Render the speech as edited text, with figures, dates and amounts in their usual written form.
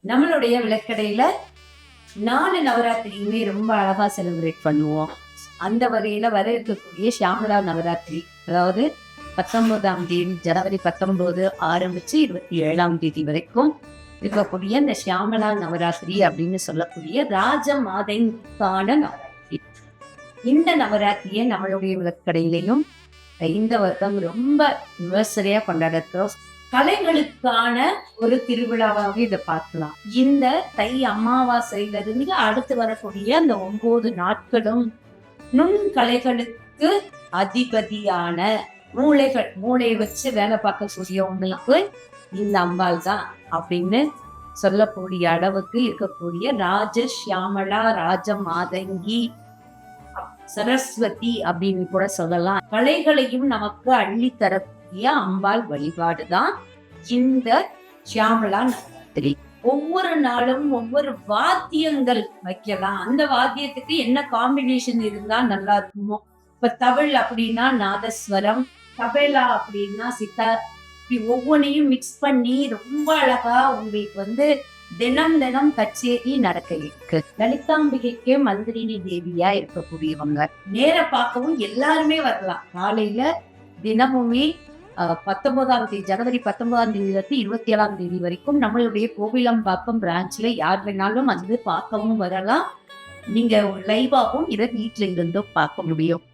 நம்மளுடைய விளக்கடையில 4 நவராத்திரியுமே ரொம்ப அழகா செலிப்ரேட் பண்ணுவோம். அந்த வகையில வர இருக்கக்கூடிய ஷியாமளா நவராத்திரி, அதாவது 19ஆம் தேதி ஜனவரி 19 ஆரம்பிச்சு 27ஆம் தேதி வரைக்கும் இருக்கக்கூடிய இந்த ஷியாமளா நவராத்திரி அப்படின்னு சொல்லக்கூடிய ராஜ மாதங்கான நவராத்திரி. இந்த நவராத்திரியை நம்மளுடைய விளக்கடையிலையும் இந்த வருடம் ரொம்ப விமர்சனையா கொண்டாடுறோம். கலைகளுக்கான ஒரு திருவிழாவாக இதை பார்க்கலாம். இந்த தை அமாவாசையில இருந்து அடுத்து வரக்கூடிய அந்த 9 நாட்களும் நுண்கலைகளுக்கு அதிபதியான மூளையை வச்சு வேலை பார்க்கக்கூடியவங்களுக்கு இந்த அம்பாள் தான் அப்படின்னு சொல்லக்கூடிய அளவுக்கு இருக்கக்கூடிய ராஜ ஷியாமளா, ராஜ மாதங்கி, சரஸ்வதி அப்படின்னு கூட சொல்லலாம். கலைகளையும் நமக்கு அள்ளி தரக்கூடிய அம்பாள் வழிபாடுதான் இந்த ஷியாமளா நவராத்திரி. ஒவ்வொரு நாளும் ஒவ்வொரு வாத்தியங்கள் வைக்கலாம். அந்த வாத்தியத்துக்கு என்ன காம்பினேஷன் இருந்தா நல்லா இருக்குமோ. இப்ப தவில் அப்படின்னா நாதஸ்வரம், தபேலா அப்படின்னா சித்தார், இப்படி ஒவ்வொன்னையும் மிக்ஸ் பண்ணி ரொம்ப அழகா உங்களுக்கு தினம் கச்சேரி நடக்க இருக்கு. லலிதாம்பிகைக்கு மந்திரினி தேவியா இருக்கக்கூடியவங்க நேர பார்க்கவும் எல்லாருமே வரலாம். காலையில தினமுமே 19ஆம் தேதி ஜனவரி 19ஆம் தேதியிலிருந்து 27ஆம் தேதி வரைக்கும் நம்மளுடைய கோவிலம்பாக்கம் பிரான்ச்ல யார் வேணாலும் பார்க்கவும் வரலாம். நீங்க லைவாகவும் இதை வீட்டுல இருந்தும் பார்க்க முடியும்.